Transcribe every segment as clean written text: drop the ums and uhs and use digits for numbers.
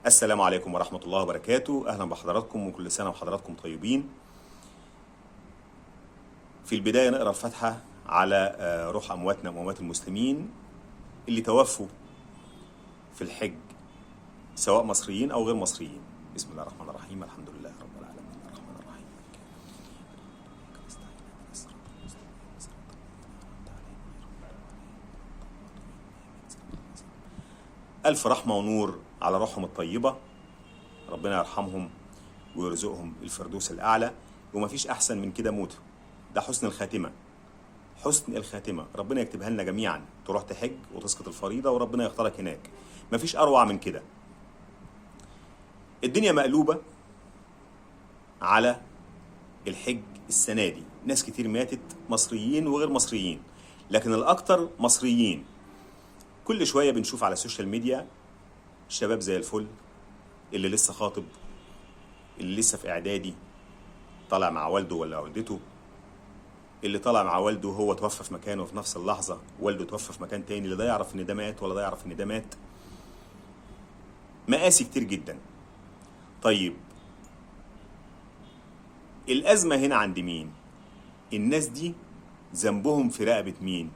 السلام عليكم ورحمة الله وبركاته. أهلا بحضراتكم وكل سنة وحضراتكم طيبين. في البداية نقرأ الفاتحة على روح أمواتنا وأموات المسلمين اللي توفوا في الحج، سواء مصريين أو غير مصريين. بسم الله الرحمن الرحيم. الحمد لله رب العالمين الرحمن الرحيم. ألف رحمة ونور على روحهم الطيبة، ربنا يرحمهم ويرزقهم الفردوس الأعلى، ومفيش أحسن من كده موت. ده حسن الخاتمة، حسن الخاتمة. ربنا يكتبها لنا جميعا، تروح تحج وتسقط الفريضة وربنا يختارك هناك. مفيش أروع من كده. الدنيا مقلوبة على الحج السنة دي، ناس كتير ماتت، مصريين وغير مصريين، لكن الأكتر مصريين. كل شوية بنشوف على السوشيال ميديا شباب زي الفل، اللي لسه خاطب، اللي لسه في إعدادي طالع مع والده ولا والدته، اللي طالع مع والده هو توفى في مكانه في نفس اللحظة والده توفى في مكان تاني، اللي ده يعرف إن ده مات ولا ده يعرف إن ده مات. مقاسي كتير جدا. طيب الأزمة هنا عند مين؟ الناس دي ذنبهم في رقبة مين؟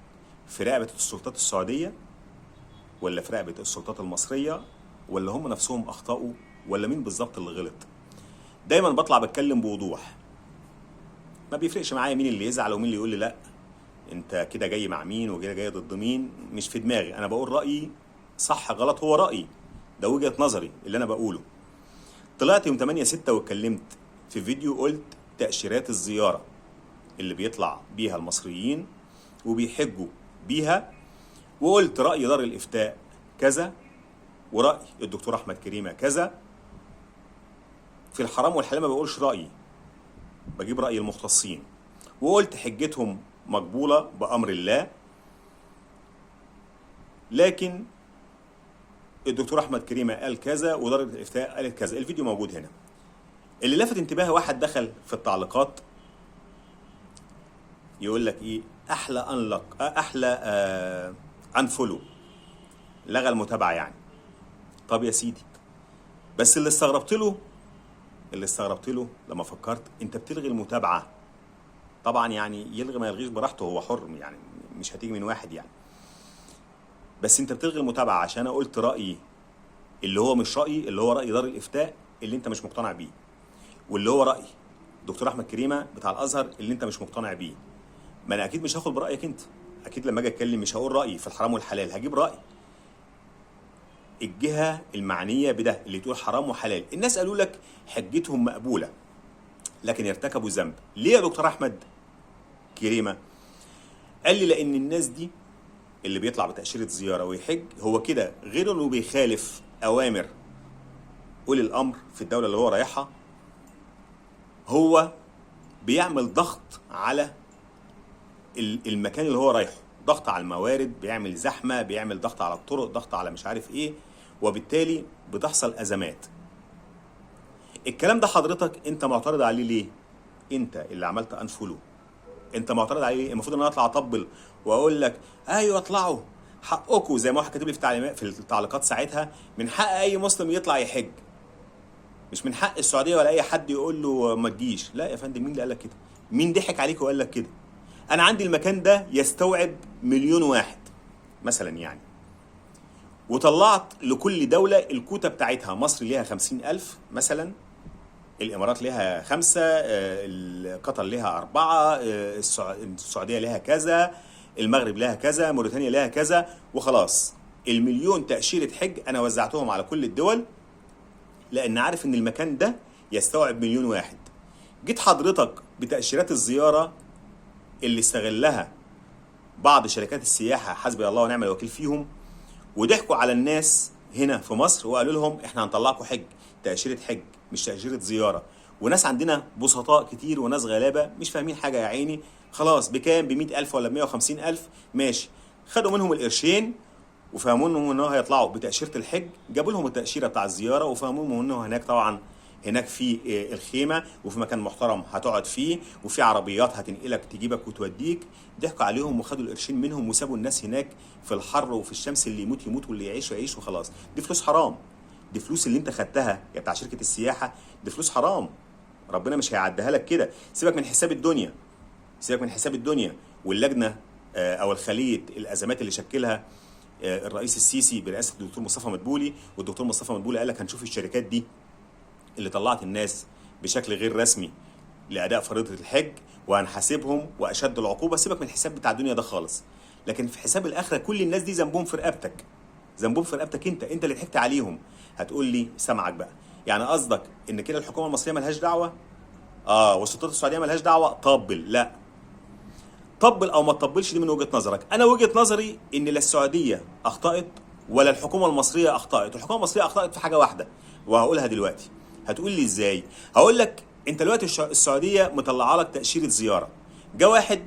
في رقبة السلطات السعودية ولا في رقبة السلطات المصرية، ولا هم نفسهم أخطأوا، ولا مين بالظبط اللي غلط؟ دايما بطلع بتكلم بوضوح، ما بيفرقش معايا مين اللي يزعل ومين اللي يقول لي لا انت كده جاي مع مين وكده جاي ضد مين. مش في دماغي، انا بقول رأيي صح غلط هو رأيي، ده وجهة نظري اللي انا بقوله. طلعت يوم 8/6 واتكلمت في فيديو، قلت تأشيرات الزيارة اللي بيطلع بيها المصريين وبيحجوا بيها، وقلت رأي دار الإفتاء كذا ورأي الدكتور أحمد كريمة كذا. في الحرام والحلال ما بقولش رأيي، بجيب رأي المختصين. وقلت حجتهم مقبولة بأمر الله، لكن الدكتور أحمد كريمة قال كذا ودار الإفتاء قالت كذا. الفيديو موجود هنا. اللي لفت انتباه واحد دخل في التعليقات يقول لك ايه، احلى انفولو، لغى المتابعة يعني. طب يا سيدي، بس اللي استغربت له لما فكرت، انت بتلغي المتابعة طبعا، يعني يلغي ما يلغيش براحته، هو حر يعني، مش هتيجي من واحد يعني. بس انت بتلغي المتابعة عشان انا قلت رأيي اللي هو مش رأيي، اللي هو رأي دار الإفتاء اللي انت مش مقتنع بيه، واللي هو رأي دكتور أحمد كريمة بتاع الأزهر اللي انت مش مقتنع بيه. ما انا اكيد مش هاخد برأيك انت، اكيد لما اجي اتكلم مش هقول رأيي في الحرام والحلال، هجيب رأي الجهة المعنية بده اللي تقول حرام وحلال. الناس قالوا لك حجتهم مقبولة لكن ارتكبوا ذنب. ليه يا دكتور أحمد كريمة؟ قال لي لأن الناس دي اللي بيطلع بتأشيرة زيارة ويحج، هو كده غير انه بيخالف أوامر أولي الأمر في الدولة اللي هو رايحها، هو بيعمل ضغط على المكان اللي هو رايحه، ضغط على الموارد، بيعمل زحمة، بيعمل ضغط على الطرق، ضغط على مش عارف ايه، وبالتالي بتحصل أزمات. الكلام ده حضرتك انت معترض عليه ليه؟ انت اللي عملت انفولو، انت معترض عليه ليه؟ المفروض ان انا اطلع اطبل واقول لك ايوه اطلعوا حقكم، زي ما واحد كاتب لي في التعليقات ساعتها، من حق اي مسلم يطلع يحج، مش من حق السعوديه ولا اي حد يقول له ما تجيش. لا يا فندم، مين اللي قال لك كده؟ مين ضحك عليك وقال لك كده؟ انا عندي المكان ده يستوعب 1,000,000 واحد مثلا يعني، وطلعت لكل دولة الكوتا بتاعتها. مصر ليها 50,000 مثلا، الإمارات ليها 5، قطر ليها 4، السعودية ليها كذا، المغرب لها كذا، موريتانيا لها كذا، وخلاص. 1,000,000 تأشيرة حج أنا وزعتهم على كل الدول، لأن عارف إن المكان ده يستوعب 1,000,000 واحد. جيت حضرتك بتأشيرات الزيارة اللي استغلها بعض شركات السياحة، حسبي الله ونعم الوكيل فيهم، وضحكوا على الناس هنا في مصر وقالوا لهم احنا هنطلعكم حج، تأشيرة حج مش تأشيرة زيارة. وناس عندنا بسطاء كتير وناس غلابة مش فاهمين حاجة يا عيني، خلاص بكام؟ ب100,000 ولا ب150,000؟ ماشي، خدوا منهم القرشين وفهموا انهم انه هيطلعوا بتأشيرة الحج، جابوا لهم التأشيرة بتاع الزيارة وفهموهم انه هناك طبعا هناك في الخيمة وفي مكان محترم هتقعد فيه وفي عربيات هتنقلك تجيبك وتوديك. ضحكوا عليهم وخدوا القرشين منهم وسابوا الناس هناك في الحر وفي الشمس، اللي يموت يموت واللي يعيش يعيش وخلاص. دي فلوس حرام. دي فلوس اللي انت خدتها يا بتاع شركه السياحه، دي فلوس حرام، ربنا مش هيعديها لك كده. سيبك من حساب الدنيا، سيبك من حساب الدنيا. واللجنه او الخليه الازمات اللي شكلها الرئيس السيسي برئاسه الدكتور مصطفى مدبولي، والدكتور مصطفى مدبولي قال لك هنشوف الشركات دي اللي طلعت الناس بشكل غير رسمي لاداء فريضه الحج وهنحاسبهم واشد العقوبه. سيبك من الحساب بتاع الدنيا ده خالص، لكن في حساب الاخره كل الناس دي ذنبهم في رقبتك، ذنبهم في رقبتك، انت اللي ضحكت عليهم. هتقول لي سامعك بقى، يعني قصدك ان كده الحكومه المصريه ملهاش دعوه؟ والسلطات السعوديه ملهاش دعوه؟ طبل. لا، طبل او ما تطبلش دي من وجهه نظرك. انا وجهه نظري ان لا السعوديه اخطات ولا الحكومه المصريه اخطات. الحكومه المصريه اخطات في حاجه واحده وهقولها دلوقتي. هتقول لي ازاي؟ هقول لك انت دلوقتي السعوديه مطلعه لك تاشيره زياره. جه واحد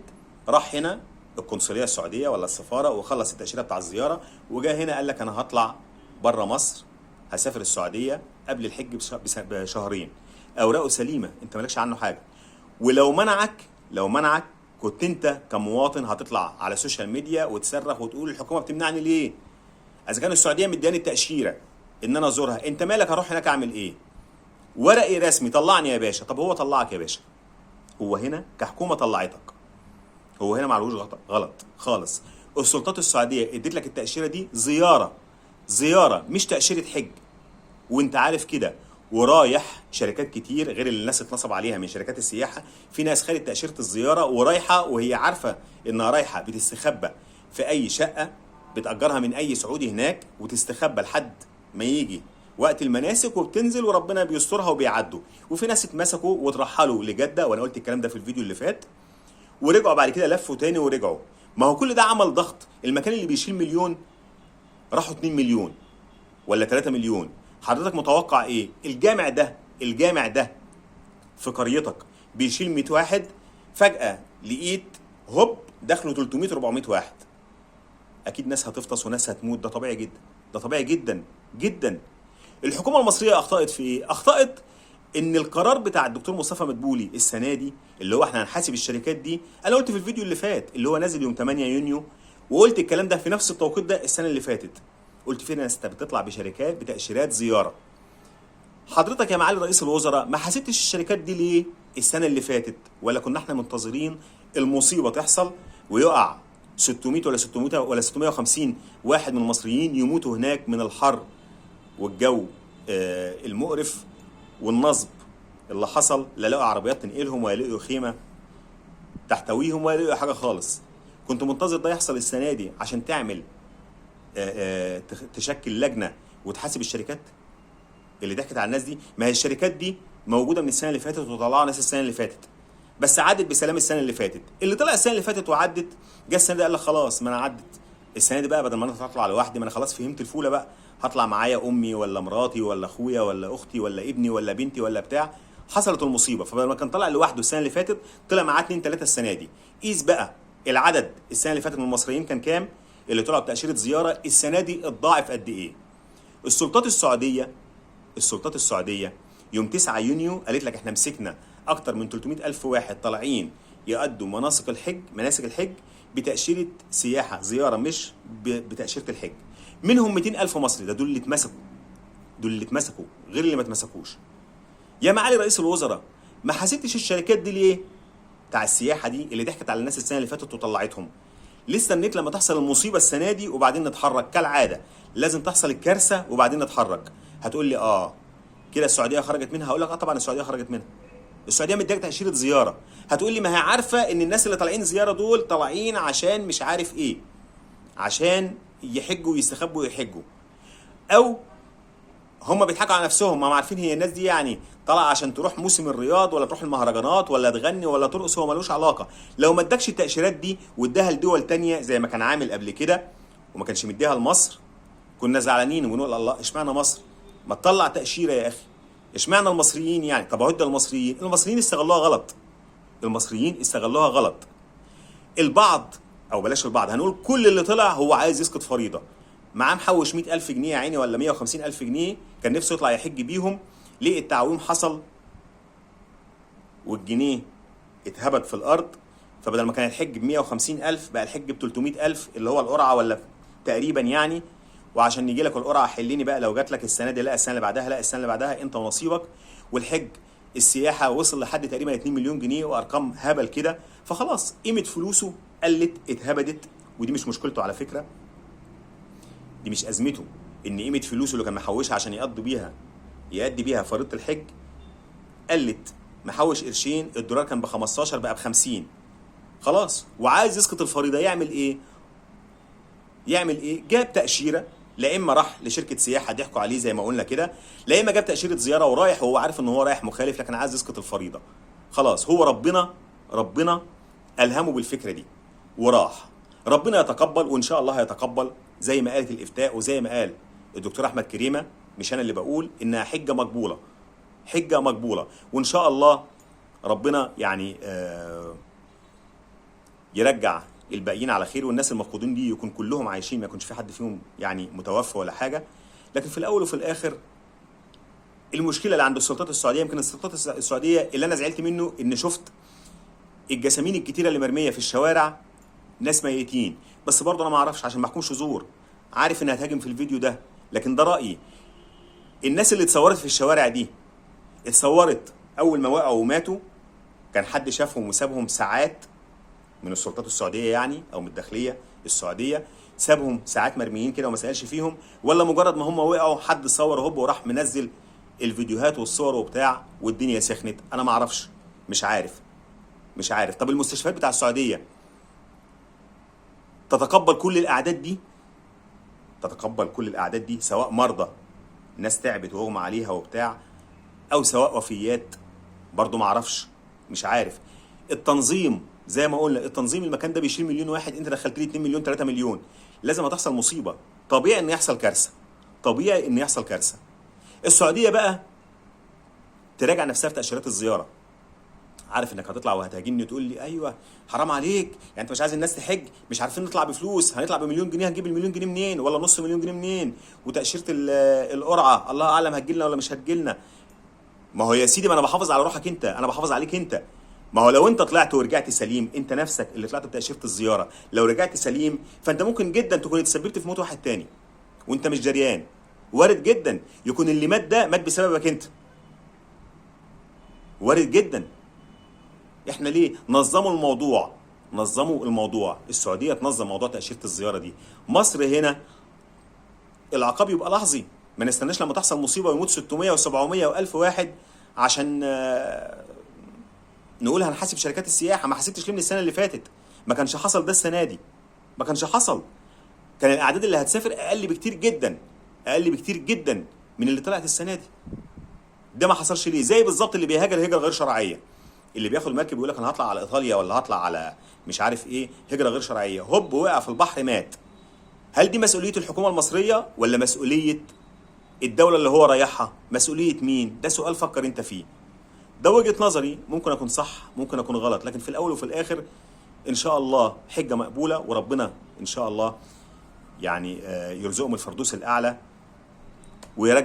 راح هنا القنصليه السعوديه ولا السفاره وخلص التاشيره بتاع الزياره، وجا هنا قال لك انا هطلع بره مصر، هسافر السعوديه قبل الحج بشهرين، اوراقه سليمه، انت مالكش عنه حاجه. ولو منعك كنت انت كمواطن هتطلع على السوشيال ميديا وتصرخ وتقول الحكومه بتمنعني ليه؟ اذا كان السعوديه مدياني التاشيره ان انا ازورها، انت مالك؟ هروح هناك اعمل ايه؟ ورقي رسمي، طلعني يا باشا. طب هو طلعك يا باشا، هو هنا كحكومه طلعتك، هو هنا معلوش غلط خالص. السلطات السعوديه اديت لك التاشيره دي زياره مش تاشيره حج، وانت عارف كده. ورايح شركات كتير غير اللي الناس اتنصب عليها من شركات السياحه، في ناس خدت تاشيره الزياره ورايحه وهي عارفه انها رايحه بتستخبى في اي شقه بتاجرها من اي سعودي هناك، وتستخبى لحد ما يجي وقت المناسك وبتنزل وربنا بيسترها وبيعدوا. وفي ناس اتمسكوا واترحلوا لجده، وانا قلت الكلام ده في الفيديو اللي فات، ورجعوا بعد كده لفوا تاني ورجعوا. ما هو كل ده عمل ضغط. المكان اللي بيشيل مليون راحوا 2 مليون ولا 3 مليون. حضرتك متوقع ايه؟ الجامع ده في قريتك بيشيل 100 واحد، فجأة لقيت هوب دخلوا 300 400 واحد. اكيد ناس هتفطس وناس هتموت، ده طبيعي جدا، ده طبيعي جدا جدا. الحكومه المصريه اخطات في ايه؟ اخطات ان القرار بتاع الدكتور مصطفى مدبولي السنه دي اللي هو احنا هنحاسب الشركات دي، انا قلت في الفيديو اللي فات اللي هو نازل يوم 8 يونيو، وقلت الكلام ده في نفس التوقيت ده السنه اللي فاتت. قلت في ناس بتطلع بشركات بتاشيرات زياره. حضرتك يا معالي رئيس الوزراء ما حاسبتش الشركات دي ليه السنه اللي فاتت؟ ولا كنا احنا منتظرين المصيبه تحصل ويقع 600 ولا 600 ولا 650 واحد من المصريين يموتوا هناك من الحر والجو المقرف والنصب اللي حصل، لا لقوا عربيات تنقلهم ولا لقوا خيمه تحتويهم ولا لقوا حاجه خالص. كنت منتظر ده يحصل السنه دي عشان تعمل تشكل لجنه وتحاسب الشركات اللي ضحكت على الناس دي. ما هي الشركات دي موجوده من السنه اللي فاتت وطلعوا ناس السنه اللي فاتت، بس عدت بسلام السنه اللي فاتت. اللي طلع السنه اللي فاتت وعدت جه السنه دي قال لك خلاص ما انا عدت السنه دي بقى، بدل ما انا هطلع لوحدي ما انا خلاص فهمت الفوله بقى، هطلع معايا امي ولا مراتي ولا اخويا ولا اختي ولا ابني ولا بنتي ولا بتاع. حصلت المصيبه، فبدل ما كان طلع لوحده السنه اللي فاتت طلع معاه 2 3 السنه دي. قيس بقى العدد السنه اللي فاتت من المصريين كان كام اللي طلعوا بتاشيره زياره، السنه دي اتضاعف قد ايه. السلطات السعوديه يوم 9 يونيو قالت لك احنا مسكنا اكتر من 300 الف واحد طالعين يؤدوا مناسك الحج بتاشيره سياحه زياره مش بتاشيره الحج. منهم 200 الف مصري، ده دول اللي اتمسكوا غير اللي ما اتمسكوش. يا معالي رئيس الوزراء ما حاسبتش الشركات دي ليه بتاع السياحه دي اللي ضحكت على الناس السنه اللي فاتت وطلعتهم؟ ليه استنيت لما تحصل المصيبه السنه دي وبعدين نتحرك؟ كالعاده لازم تحصل الكارثه وبعدين نتحرك. هتقول لي كده السعوديه خرجت منها، هقول لك طبعا السعوديه خرجت منها. السعوديه مديك تاشيره زياره. هتقول لي ما هي عارفه ان الناس اللي طالعين زياره دول طالعين عشان مش عارف ايه، عشان يحجوا ويستخبوا ويحجوا، او هم بيضحكوا على نفسهم، ما عارفين هي الناس دي يعني طالعه عشان تروح موسم الرياض ولا تروح المهرجانات ولا تغني ولا ترقص. هو ملوش علاقه. لو ما ادكش التاشيرات دي واداها لدول تانية زي ما كان عامل قبل كده وما كانش مديها لمصر، كنا زعلانين ونقول الله اشمعنى مصر؟ ما تطلع تاشيره يا اخي. اشمعنى المصريين يعني؟ طب اهو ده المصريين استغلوها غلط. البعض او بلاش البعض، هنقول كل اللي طلع هو عايز يسقط فريضه، معاه محوش 100,000 جنيه يا عيني ولا 150,000 جنيه كان نفسه يطلع يحج بيهم. ليه التعويم حصل والجنيه اتهبت في الارض، فبدل ما كان الحج ب 150,000 بقى الحج ب 300,000 اللي هو القرعه ولا تقريبا يعني، وعشان يجي لك القرعه حليني بقى، لو جات لك السنه دي لا السنه اللي بعدها لا السنه اللي بعدها، انت ونصيبك. والحج السياحه وصل لحد تقريبا 2 مليون جنيه وارقام هبل كده، فخلاص قيمه فلوسه قلت اتهبدت. ودي مش مشكلته على فكره، دي مش ازمته، ان قيمه فلوسه اللي كان محوشها عشان يأدي بيها فريضه الحج قلت. محوش قرشين، الدولار كان ب 15 بقى ب 50 خلاص، وعايز يسقط الفريضه. يعمل ايه؟ جاب تاشيره، لا اما راح لشركه سياحه ضحكوا عليه زي ما قلنا كده، لا اما جاب تاشيره زياره ورايح وهو عارف ان هو رايح مخالف لكن عايز يسقط الفريضه. خلاص هو ربنا الهمه بالفكره دي وراح. ربنا يتقبل وان شاء الله هيتقبل، زي ما قالت الافتاء وزي ما قال الدكتور احمد كريمه، مش انا اللي بقول، انها حجه مقبوله. وان شاء الله ربنا يعني يرجع الباقيين على خير، والناس المفقودين دي يكون كلهم عايشين، ما يكونش في حد فيهم يعني متوفى ولا حاجه. لكن في الاول وفي الاخر المشكله اللي عند السلطات السعوديه، يمكن السلطات السعوديه اللي انا زعلت منه ان شفت الجسامين الكتيره اللي مرميه في الشوارع، ناس ميتين. بس برضه انا ما اعرفش عشان ما احكمش زور، عارف انها هتهاجم في الفيديو ده، لكن ده رايي. الناس اللي اتصورت في الشوارع دي اتصورت اول ما وقعوا وماتوا، كان حد شافهم وسابهم ساعات من السلطات السعوديه يعني، او من الداخليه السعوديه، سابهم ساعات مرميين كده وما سالش فيهم، ولا مجرد ما هم وقعوا حد صور هوب وراح منزل الفيديوهات والصور وبتاع والدنيا سخنت؟ انا ما اعرفش، مش عارف. طب المستشفيات بتاع السعوديه تتقبل كل الاعداد دي، سواء مرضى ناس تعبت واغمى عليها وبتاع، او سواء وفيات؟ برضو ما اعرفش، مش عارف. التنظيم زي ما قلنا، التنظيم المكان ده بيشيل مليون واحد، انت دخلت لي 2 مليون 3 مليون، لازم هتحصل مصيبه، طبيعي ان يحصل كارثه. السعوديه بقى تراجع نفسها في تاشيرات الزياره. عارف انك هتطلع وهتهاجمني وتقول لي ايوه حرام عليك، يعني انت مش عايز الناس تحج، مش عارفين نطلع بفلوس، هنطلع بمليون جنيه، هنجيب المليون جنيه منين ولا نص مليون جنيه منين؟ وتاشيره القرعه الله اعلم هتجيلنا ولا مش هتجيلنا. ما هو يا سيدي، ما انا بحافظ على روحك انت، انا بحافظ عليك انت. ما هو لو انت طلعت ورجعت سليم، انت نفسك اللي طلعت بتاشيره الزياره، لو رجعت سليم فانت ممكن جدا تكون اتسببت في موت واحد تاني وانت مش جريان. وارد جدا يكون اللي مات ده مات بسببك انت، وارد جدا. احنا ليه نظموا الموضوع؟ السعوديه تنظم موضوع تاشيره الزياره دي. مصر هنا العقاب يبقى لحظي، ما نستناش لما تحصل مصيبه ويموت 600 و700 و1000 واحد عشان نقول هنحاسب شركات السياحه. ما حسبتش ليه من السنه اللي فاتت؟ ما كانش حصل ده السنه دي، ما كانش حصل. كان الاعداد اللي هتسافر اقل بكتير جدا من اللي طلعت السنه دي. ده ما حصلش ليه؟ زي بالظبط اللي بيهاجر هجره غير شرعيه، اللي بياخد مركب ويقول لك انا هطلع على ايطاليا ولا هطلع على مش عارف ايه، هجره غير شرعيه، هوب وقع في البحر مات. هل دي مسؤوليه الحكومه المصريه ولا مسؤوليه الدوله اللي هو رايحها؟ مسؤوليه مين؟ ده سؤال فكر انت فيه. ده وجهه نظري، ممكن اكون صح ممكن اكون غلط، لكن في الاول وفي الاخر ان شاء الله حجه مقبوله، وربنا ان شاء الله يعني يرزقهم الفردوس الاعلى ويرجع